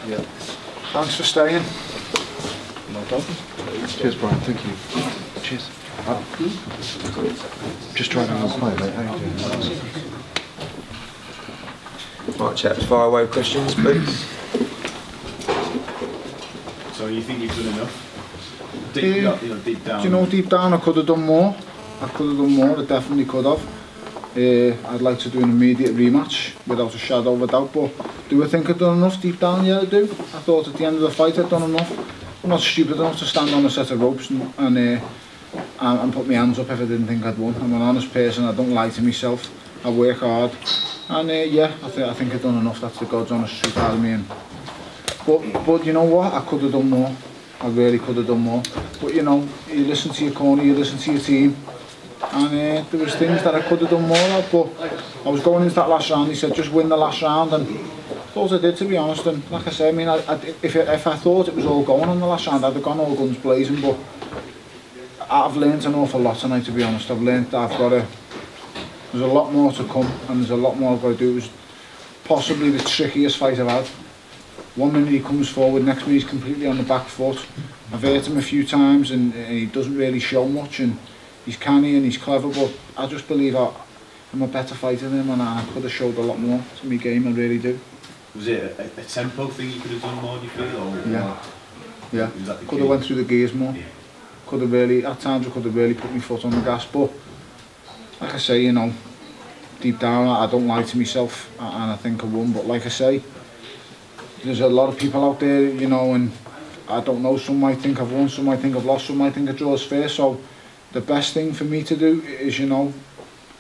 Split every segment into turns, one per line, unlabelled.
Yeah. Thanks for staying.
No problem.
Cheers, Brian. Thank you. Cheers. Just trying to understand, mate. How you doing?
Right, chaps, fire away with questions, please.
So you think you've done enough? Deep down.
Do you know, deep down I could have done more. I definitely could have. I'd like to do an immediate rematch without a shadow of a doubt, but do I think I've done enough deep down? Yeah, I do. I thought at the end of the fight I'd done enough. I'm not stupid enough to stand on a set of ropes and put my hands up if I didn't think I'd won. I'm an honest person, I don't lie to myself, I work hard, and yeah, I think I've done enough. That's the God's honest truth out of me. But you know what, I could have done more. I really could have done more. But you know, you listen to your corner, you listen to your team, and there was things that I could have done more of, but I was going into that last round, he said just win the last round, and I thought I did, to be honest. And like I say, I mean, if I thought it was all going on the last round, I'd have gone all guns blazing, but I've learned an awful lot tonight, to be honest. I've learned that there's a lot more to come, and there's a lot more I've got to do. It was possibly the trickiest fight I've had. One minute he comes forward, next minute he's completely on the back foot. I've hurt him a few times and he doesn't really show much, and he's canny and he's clever, but I just believe I'm a better fighter than him, and I could have showed a lot more to my game, I really do.
Was it a tempo thing you could have done more, do you feel? Or
yeah. Could have went through the gears more. Yeah. Could have really, at times I could have really put my foot on the gas, but like I say, you know, deep down I don't lie to myself, and I think I won. But like I say, there's a lot of people out there, you know, and I don't know, some might think I've won, some might think I've lost, some might think a draw is fair. So the best thing for me to do is, you know,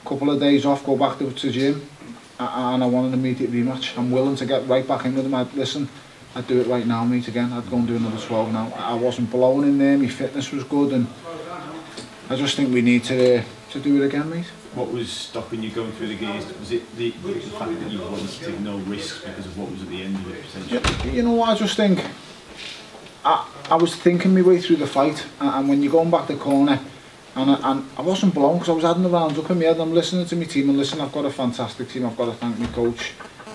a couple of days off, go back to the gym, and I want an immediate rematch. I'm willing to get right back in with them. I'd do it right now, mate, again. I'd go and do another 12 now. I wasn't blown in there, my fitness was good, and I just think we need to do it again, mate.
What was stopping you going through the gears? Was it the fact that you wanted to take no risks because of what was at the end of it, potentially?
You know what, I just think, I was thinking my way through the fight, and when you're going back the corner, and I wasn't blown because I was adding the rounds up in my head. I'm listening to my team, and listen, I've got a fantastic team. I've got to thank my coach,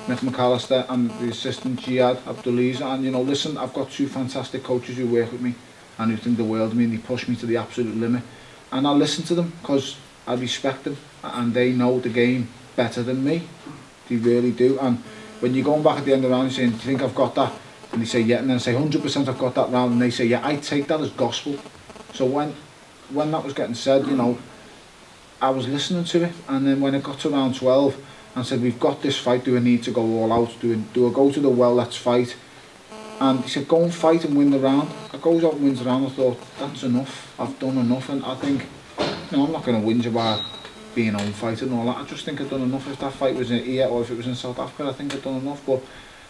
Mick McAllister, and the assistant Jihad Abdulaziz, and you know, listen, I've got two fantastic coaches who work with me and who think the world of me, and they push me to the absolute limit, and I listen to them because I respect them, and they know the game better than me. They really do. And when you're going back at the end of the round, you're saying, do you think I've got that? And they say, yeah, and then say 100% I've got that round, and they say, yeah, I take that as gospel. So when that was getting said, you know, I was listening to it, and then when it got to round 12 and said, we've got this fight, do I need to go all out? Do I go to the well, let's fight? And he said, go and fight and win the round. I goes out and wins the round. I thought, that's enough, I've done enough. And I think, you know, I'm not going to whinge about being home fighting and all that. I just think I've done enough. If that fight was in here or if it was in South Africa, I think I've done enough. But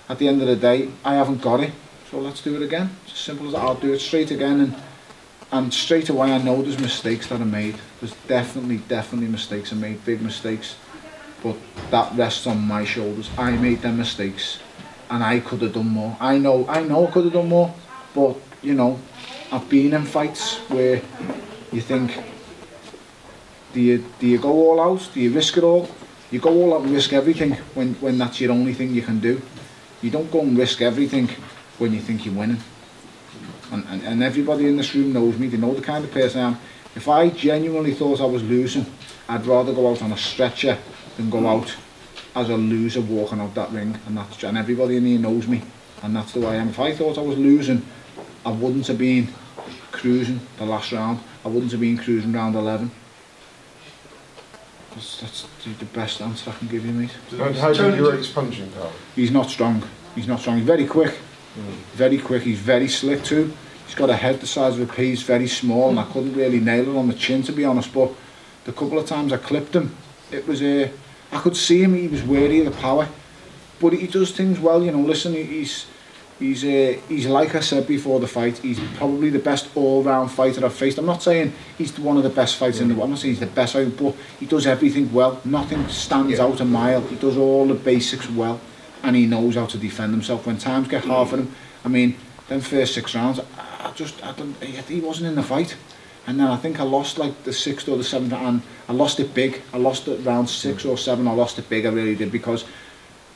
at the end of the day, I haven't got it, so let's do it again. It's as simple as that. I'll do it straight again, and straight away I know there's mistakes that are made. There's definitely mistakes are made, big mistakes, but that rests on my shoulders. I made them mistakes, and I could have done more. I know I could have done more, but you know, I've been in fights where you think, do you go all out? Do you risk it all? You go all out and risk everything when that's your only thing you can do. You don't go and risk everything when you think you're winning. And everybody in this room knows me, they know the kind of person I am. If I genuinely thought I was losing, I'd rather go out on a stretcher than go out as a loser walking out that ring. And everybody in here knows me, and that's the way I am. If I thought I was losing, I wouldn't have been cruising the last round. I wouldn't have been cruising round 11. That's the best answer I can give you, mate.
How do you rate his punching power?
He's not strong. He's not strong. He's very quick. Very quick. He's very slick too. He's got a head the size of a pea. He's very small, and I couldn't really nail it on the chin, to be honest. But the couple of times I clipped him, it was I could see him. He was wary of the power, but he does things well. You know, listen, he's like I said before the fight, he's probably the best all-round fighter I've faced. I'm not saying he's one of the best fighters in the world. I'm not saying he's the best fighter, but he does everything well. Nothing stands out a mile. He does all the basics well, and he knows how to defend himself. When times get hard for him, I mean, them first 6 rounds, he wasn't in the fight. And then I think I lost like the 6th or the 7th, and I lost it big. I lost it round 6 or 7. I lost it big, I really did, because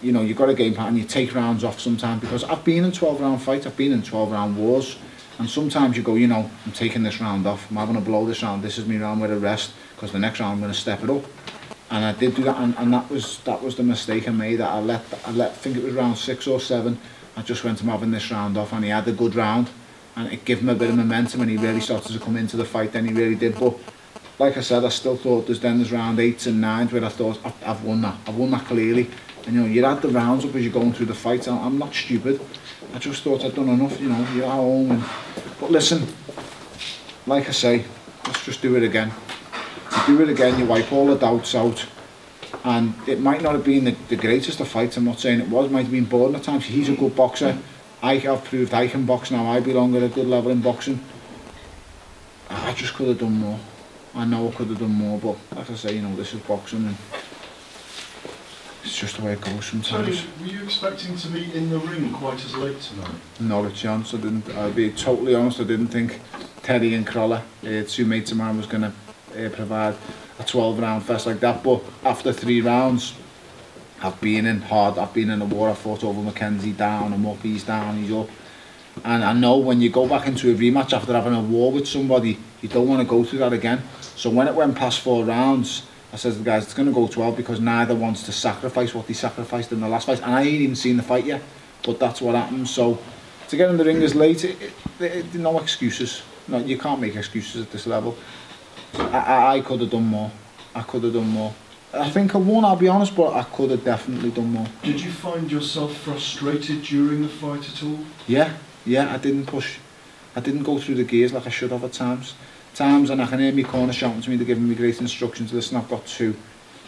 you know, you've got a game plan and you take rounds off sometimes, because I've been in 12-round fights, I've been in 12-round wars, and sometimes you go, you know, I'm taking this round off, I'm having a blow this round, this is me round with a rest, because the next round I'm going to step it up. And I did do that, and that was the mistake I made, that I let, I think it was round 6 or 7, I just went, I'm having this round off, and he had a good round, and it gave him a bit of momentum, and he really started to come into the fight, then he really did. But like I said, I still thought there's round 8s and 9s where I thought, I've won that clearly. And you know, you add the rounds up as you're going through the fight. I'm not stupid. I just thought I'd done enough, you know, you're at home. But listen, like I say, let's just do it again. To do it again, you wipe all the doubts out. And it might not have been the greatest of fights, I'm not saying it was, it might have been boring at times. He's a good boxer. I've proved I can box now. I belong at a good level in boxing. I just could have done more. I know I could have done more, but like I say, you know, this is boxing, and it's just the way it goes sometimes.
Tony, were you expecting to be in the ring quite as late tonight?
Not a chance. I didn't. I'll be totally honest, I didn't think Terry and Crawler, two mates of mine, was going to provide a 12-round fest like that. But after 3 rounds, I've been in hard. I've been in a war. I fought over Mackenzie, down, I'm up, he's down, he's up. And I know when you go back into a rematch after having a war with somebody, you don't want to go through that again. So when it went past 4 rounds, I said to the guys, it's going to go 12, because neither wants to sacrifice what they sacrificed in the last fight. And I ain't even seen the fight yet, but that's what happened. So to get in the ring as late, no excuses. No, you can't make excuses at this level. I could have done more. I could have done more. I think I won, I'll be honest, but I could have definitely done more.
Did you find yourself frustrated during the fight at all?
Yeah, I didn't push. I didn't go through the gears like I should have at times. And I can hear my corner shouting to me, they're giving me great instructions. Listen, I've got 2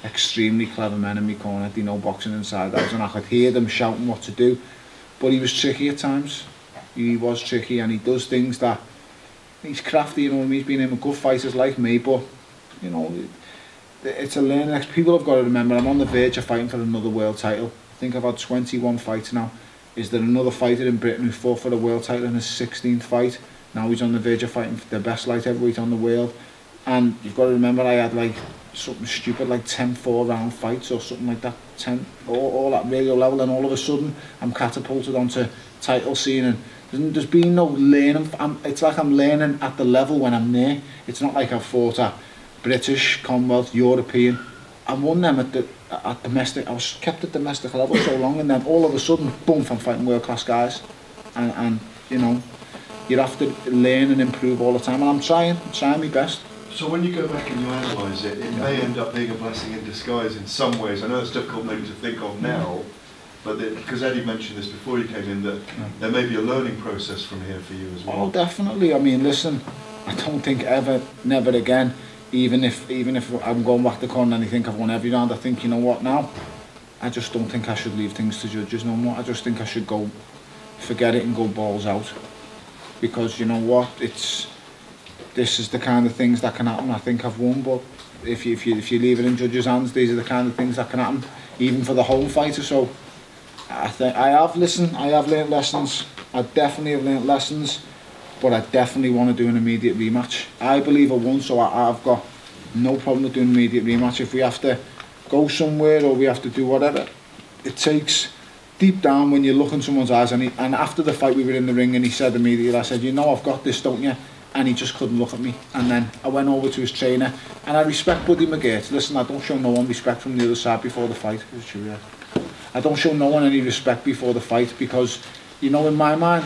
extremely clever men in my corner, they know boxing inside out, and I could hear them shouting what to do. But he was tricky at times. He was tricky, and he does things that, he's crafty, you know what I mean? He's been in with good fighters like me, but, you know, it's a learning experience. People have got to remember, I'm on the verge of fighting for another world title. I think I've had 21 fights now. Is there another fighter in Britain who fought for the world title in his 16th fight? Now he's on the verge of fighting for the best light heavyweight on the world. And you've got to remember, I had like something stupid like 10 4-round fights or something like that, 10 all at radio level, and all of a sudden I'm catapulted onto title scene, and there's been no learning. It's like I'm learning at the level when I'm there. It's not like I've fought at British, Commonwealth, European. I won them at domestic. I was kept at domestic level so long, and then all of a sudden, boom, I'm fighting world class guys, and you know, you have to learn and improve all the time, and I'm trying my best.
So when you go back and you analyse it, it may end up being a blessing in disguise in some ways. I know it's difficult maybe to think of now, but because Eddie mentioned this before you came in, that there may be a learning process from here for you as well.
Oh, definitely. I mean, listen, I don't think never again. Even if I'm going back to the corner and I think I've won every round, I think, you know what, now I just don't think I should leave things to judges no more. I just think I should go, forget it and go balls out. Because you know what, this is the kind of things that can happen. I think I've won, but if you leave it in judges' hands, these are the kind of things that can happen, even for the home fighter. So I have learnt lessons. I definitely have learnt lessons, but I definitely want to do an immediate rematch. I believe I won, so I've got no problem with doing an immediate rematch. If we have to go somewhere or we have to do whatever it takes. Deep down, when you look in someone's eyes, and after the fight we were in the ring, and he said immediately, I said, you know I've got this, don't you? And he just couldn't look at me. And then I went over to his trainer, and I respect Buddy McGirt. Listen, I don't show no one respect from the other side before the fight. I don't show no one any respect before the fight, because, you know, in my mind,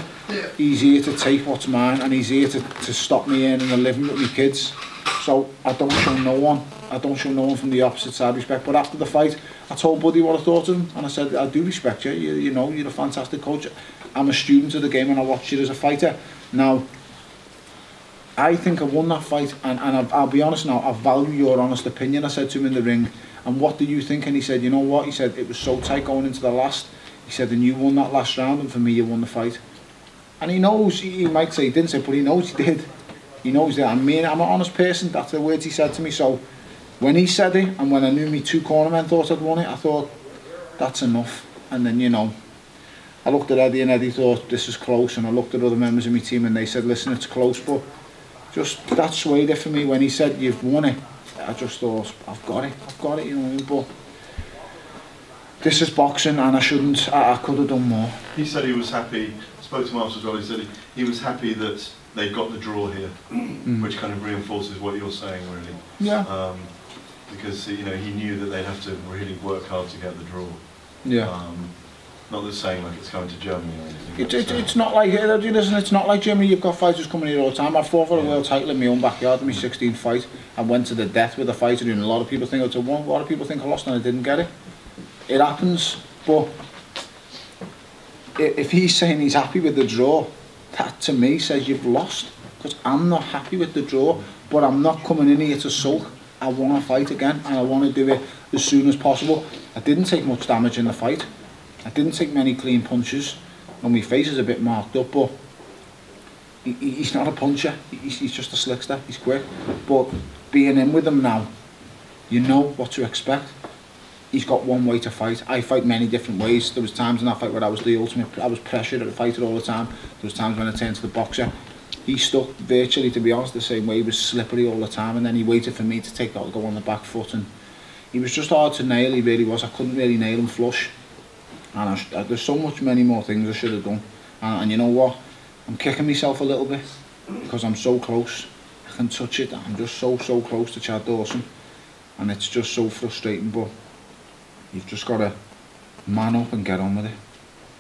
he's here to take what's mine, and he's here to stop me earning a living with my kids. So I don't show no one. I don't show no one from the opposite side respect. But after the fight, I told Buddy what I thought of him, and I said, I do respect you. You know, you're a fantastic coach. I'm a student of the game, and I watch you as a fighter. Now, I think I won that fight, and I'll be honest now, I value your honest opinion. I said to him in the ring, and what do you think? And he said, you know what? He said, it was so tight going into the last. He said, and you won that last round, and for me, you won the fight. And he knows, he might say he didn't say, but he knows he did. He knows that. I mean, I'm an honest person. That's the words he said to me. So when he said it, and when I knew me 2 cornermen thought I'd won it, I thought, that's enough. And then, you know, I looked at Eddie, and Eddie thought this is close, and I looked at other members of my team, and they said, listen, it's close, but just that swayed it for me. When he said, you've won it, I just thought, I've got it, you know what I mean? this is boxing and I shouldn't, I could have done more.
He said he was happy, spoke to Mark as well, he said he was happy that they got the draw here, which kind of reinforces what you're saying, really.
Yeah.
Because, you know, he knew that they'd have to really work hard to get the draw.
Yeah.
Not the same like it's going to Germany or anything.
It's not like, listen, it's not like Germany, you've got fighters coming here all the time. I've fought for a world title in my own backyard in my 16th fight. I went to the death with a fighter and a lot of people think I won, a lot of people think I lost and I didn't get it. It happens, but if he's saying he's happy with the draw, that to me says you've lost, because I'm not happy with the draw, but I'm not coming in here to sulk. I want to fight again and I want to do it as soon as possible. I didn't take much damage in the fight. I didn't take many clean punches. And my face is a bit marked up, but he's not a puncher. He's just a slickster. He's quick. But being in with him now, you know what to expect. He's got one way to fight. I fight many different ways. There was times in that fight where I was the ultimate. I was pressured at the fighter all the time. There was times when I turned to the boxer. He stuck virtually, to be honest, the same way. He was slippery all the time, and then he waited for me to take that, go on the back foot, and he was just hard to nail. He really was. I couldn't really nail him flush, and there's so many more things I should have done. And you know what? I'm kicking myself a little bit because I'm so close. I can touch it. I'm just so close to Chad Dawson, and it's just so frustrating. But you've just got to man up and get on with it.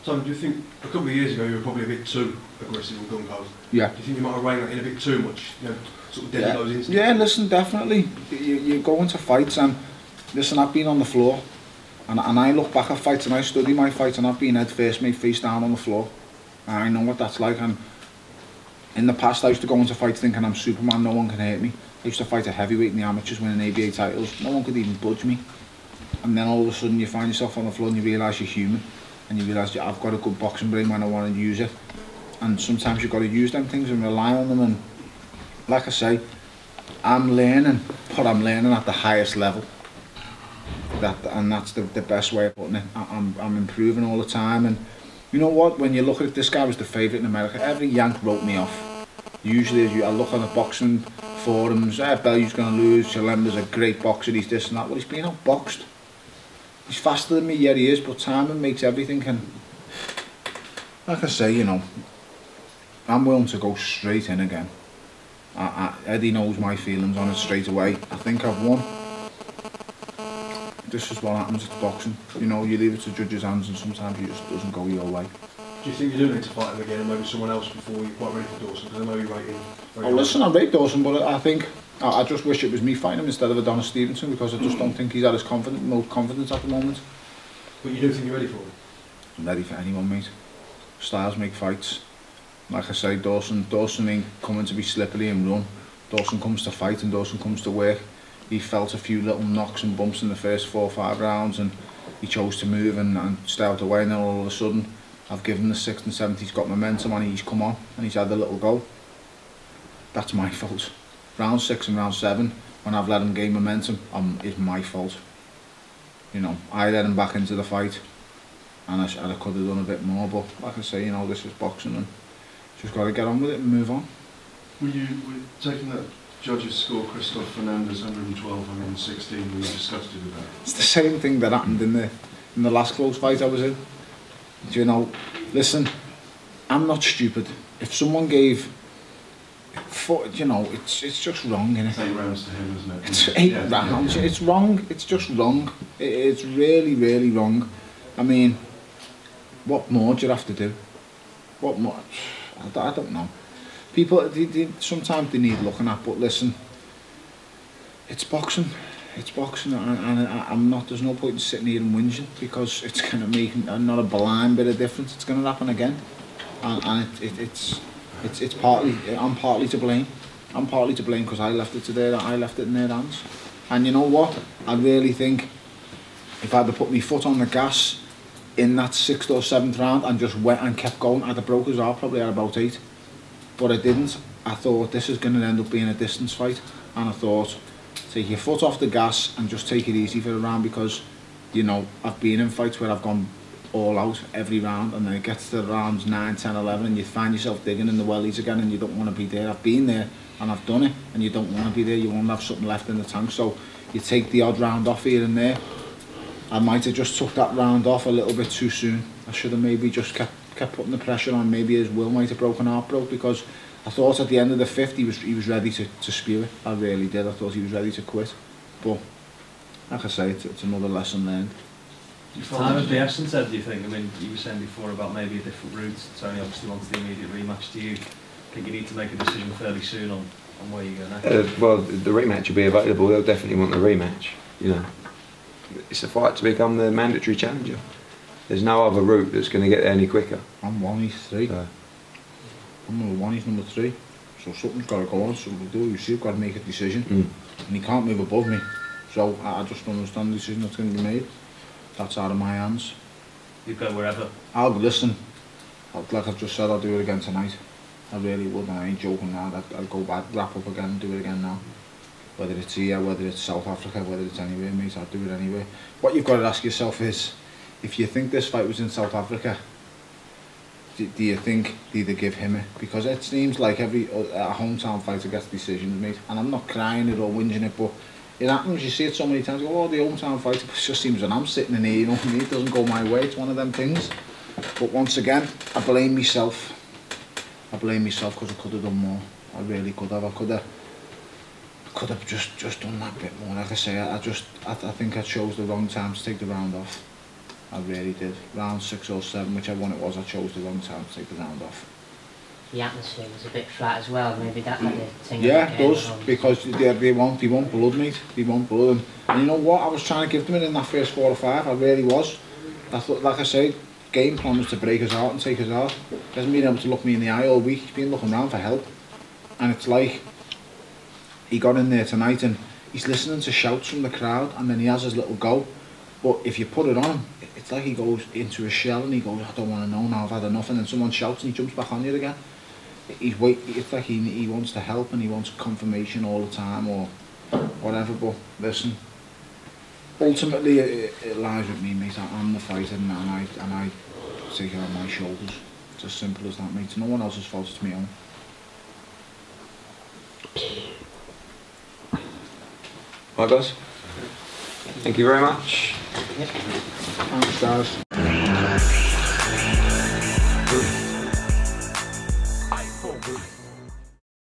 Tom, do you think a couple of years ago you were probably a bit too aggressive and gung-ho?
Yeah.
Do you think you might have reined that in a bit too much? You know, sort of deadly those instincts?
Yeah, listen, definitely. You go into fights and, listen, I've been on the floor and I look back at fights and I study my fights and I've been head first, made face down on the floor. And I know what that's like, and in the past I used to go into fights thinking I'm Superman, no one can hurt me. I used to fight a heavyweight in the amateurs winning ABA titles, no one could even budge me. And then all of a sudden you find yourself on the floor and you realise you're human. And you realise I've got a good boxing brain when I want to use it, and sometimes you've got to use them things and rely on them. And like I say, I'm learning, but I'm learning at the highest level. And that's the best way of putting it. I'm improving all the time. And you know what? When you look at it, this guy was the favourite in America. Every Yank wrote me off. Usually, I look on the boxing forums, Bellew's going to lose. Chilemba's a great boxer. He's this and that. Well, he's been outboxed. He's faster than me, yeah he is, but timing makes everything. And like I say, you know, I'm willing to go straight in again. Eddie knows my feelings on it straight away. I think I've won. This is what happens at boxing. You know, you leave it to judges' hands and sometimes it just doesn't go your way.
Do you think you do need to fight him again and maybe someone else before you're quite ready for Dawson? Because I know you rate him very high.
Listen, I rate Dawson, but I think I just wish it was me fighting him instead of Adonis Stevenson, because I just don't think he's at his most confidence at the moment.
But you do think you're ready for him?
I'm ready for anyone, mate. Styles make fights. Like I say, Dawson ain't coming to be slippery and run. Dawson comes to fight and Dawson comes to work. He felt a few little knocks and bumps in the first 4 or 5 rounds and he chose to move and stay out the way, and then all of a sudden I've given the 6th and 7th, he's got momentum and he's come on and he's had a little go. That's my fault. Round 6 and round 7, when I've let him gain momentum, it's my fault. You know, I let him back into the fight and I could have done a bit more, but like I say, you know, this is boxing and just got to get on with it and move on.
Were you taking that judge's score, Christoph Fernandez 112, 116, were you disgusted with that?
It's the same thing that happened in the last close fight I was in. You know, listen, I'm not stupid. If someone gave, you know, it's just wrong, innit?
It's 8 rounds to him, isn't it?
It's 8 rounds. It's wrong. It's just wrong. It's really, really wrong. I mean, what more do you have to do? What more? I don't know. People, sometimes they need looking at, but listen, it's boxing. It's boxing, and I'm not. There's no point in sitting here and whinging, because it's going to make not a blind bit of difference. It's going to happen again, and it's partly. I'm partly to blame. I'm partly to blame because I left it in their hands. And you know what? I really think if I'd have put my foot on the gas in that 6th or 7th round and just went and kept going, I'd have broke his arm probably at about 8. But I didn't. I thought this is going to end up being a distance fight, and I thought, take your foot off the gas and just take it easy for a round, because, you know, I've been in fights where I've gone all out every round, and then it gets to rounds 9, 10, 11 and you find yourself digging in the wellies again and you don't want to be there. I've been there and I've done it, and you don't want to be there. You want to have something left in the tank, so you take the odd round off here and there. I might have just took that round off a little bit too soon. I should have maybe just kept putting the pressure on. Maybe his will might have broken, heart broke, because I thought at the end of the 5th he was ready to spew it. I really did. I thought he was ready to quit. But like I say, it's another lesson learned.
Time of the essence, Ed, do you think? I mean, you were saying before about maybe a different route. Tony obviously wants the immediate rematch. Do you think you need to make a decision fairly soon on where you go next?
Well, the rematch will be available. They'll definitely want the rematch. You know, it's a fight to become the mandatory challenger. There's no other route that's going to get there any quicker.
I'm 1, he's 3.
So.
I'm number 1, he's number 3. So something's got to go on, something to do. You see, you've got to make a decision. And he can't move above me. So I just don't understand the decision that's going to be made. That's out of my hands.
You go wherever?
I'll listen. Like I've just said, I'll do it again tonight. I really would, and I ain't joking now. I'll go back, wrap up again and do it again now. Whether it's here, whether it's South Africa, whether it's anywhere, mate, I'll do it anyway. What you've got to ask yourself is, if you think this fight was in South Africa, do you think they either give him it? Because it seems like every hometown fighter gets decisions, mate. And I'm not crying it or whinging it, but it happens. You see it so many times. Oh, the hometown fighter. It just seems when I'm sitting in here, you know what I mean? It doesn't go my way. It's one of them things. But once again, I blame myself. I blame myself because I could have done more. I really could have. I could have just done that bit more. Like I say, I think I chose the wrong time to take the round off. I really did. Round 6 or 7, whichever one it was, I chose the wrong time to take the round off.
The atmosphere was a bit flat as well. Maybe that had a thing.
Yeah, it does, because they want blood, mate. They want blood, and you know what? I was trying to give them it in that first 4 or 5. I really was. I thought, like I say, game plan was to break us out and take us out. He hasn't been able to look me in the eye all week. He's been looking around for help, and it's like he got in there tonight and he's listening to shouts from the crowd, and then he has his little go. But if you put it on him, it's like he goes into a shell and he goes, I don't want to know now, I've had enough, and then someone shouts and he jumps back on you again. It's like he wants to help and he wants confirmation all the time or whatever. But listen, ultimately it lies with me, mate. I'm the fighter, and I take it on my shoulders. It's as simple as that, mate. It's no one else's fault, it's my own.
Right, guys. Thank you very much.
Thanks, guys.